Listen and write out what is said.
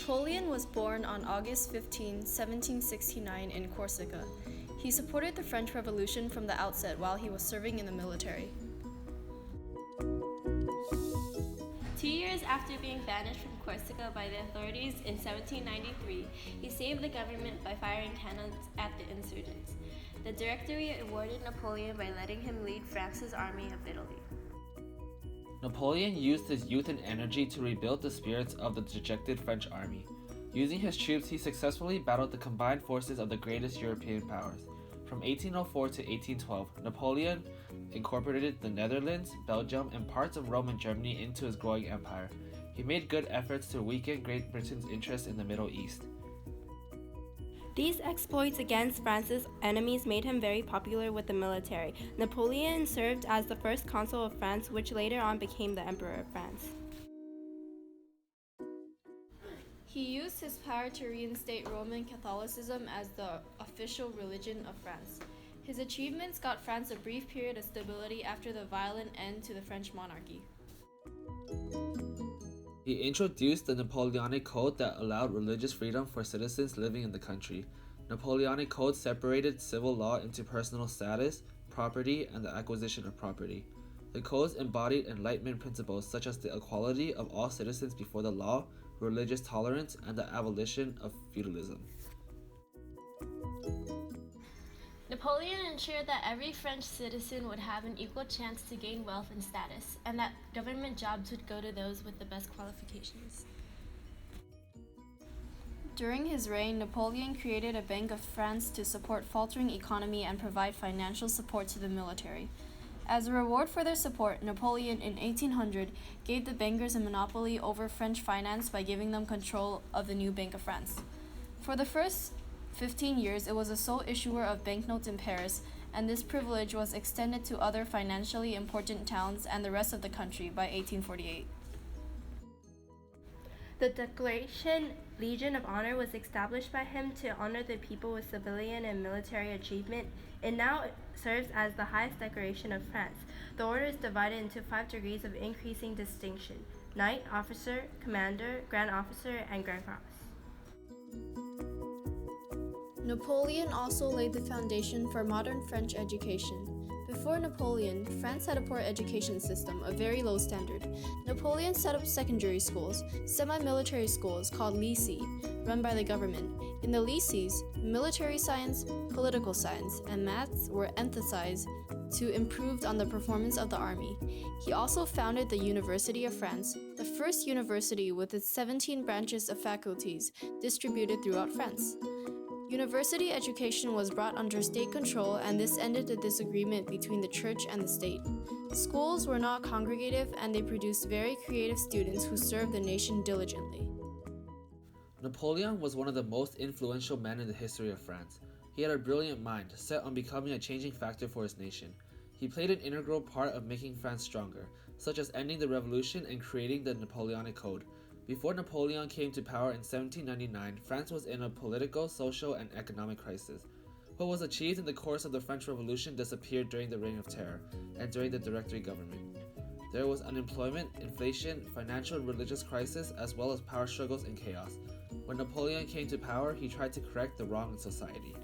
Napoleon was born on August 15, 1769 in Corsica. He supported the French Revolution from the outset while he was serving in the military. 2 years after being banished from Corsica by the authorities in 1793, he saved the government by firing cannons at the insurgents. The Directory awarded Napoleon by letting him lead France's army of Italy. Napoleon used his youth and energy to rebuild the spirits of the dejected French army. Using his troops, he successfully battled the combined forces of the greatest European powers. From 1804 to 1812, Napoleon incorporated the Netherlands, Belgium, and parts of Rome and Germany into his growing empire. He made good efforts to weaken Great Britain's interest in the Middle East. These exploits against France's enemies made him very popular with the military. Napoleon served as the first consul of France, which later on became the Emperor of France. He used his power to reinstate Roman Catholicism as the official religion of France. His achievements got France a brief period of stability after the violent end to the French monarchy. He introduced the Napoleonic Code that allowed religious freedom for citizens living in the country. Napoleonic Code separated civil law into personal status, property, and the acquisition of property. The codes embodied Enlightenment principles such as the equality of all citizens before the law, religious tolerance, and the abolition of feudalism. Napoleon ensured that every French citizen would have an equal chance to gain wealth and status, and that government jobs would go to those with the best qualifications. During his reign, Napoleon created a Bank of France to support faltering economy and provide financial support to the military. As a reward for their support, Napoleon in 1800 gave the bankers a monopoly over French finance by giving them control of the new Bank of France. For the first 15 years, it was the sole issuer of banknotes in Paris, and this privilege was extended to other financially important towns and the rest of the country by 1848. The Declaration Legion of Honor was established by him to honor the people with civilian and military achievement. It now serves as the highest decoration of France. The order is divided into 5 degrees of increasing distinction: Knight, Officer, Commander, Grand Officer, and Grand Cross. Napoleon also laid the foundation for modern French education. Before Napoleon, France had a poor education system, a very low standard. Napoleon set up secondary schools, semi-military schools called lycées, run by the government. In the lycées, military science, political science, and maths were emphasized to improve on the performance of the army. He also founded the University of France, the first university with its 17 branches of faculties distributed throughout France. University education was brought under state control, and this ended the disagreement between the church and the state. Schools were not congregative, and they produced very creative students who served the nation diligently. Napoleon was one of the most influential men in the history of France. He had a brilliant mind, set on becoming a changing factor for his nation. He played an integral part of making France stronger, such as ending the revolution and creating the Napoleonic Code. Before Napoleon came to power in 1799, France was in a political, social, and economic crisis. What was achieved in the course of the French Revolution disappeared during the Reign of Terror and during the Directory government. There was unemployment, inflation, financial and religious crisis, as well as power struggles and chaos. When Napoleon came to power, he tried to correct the wrong in society.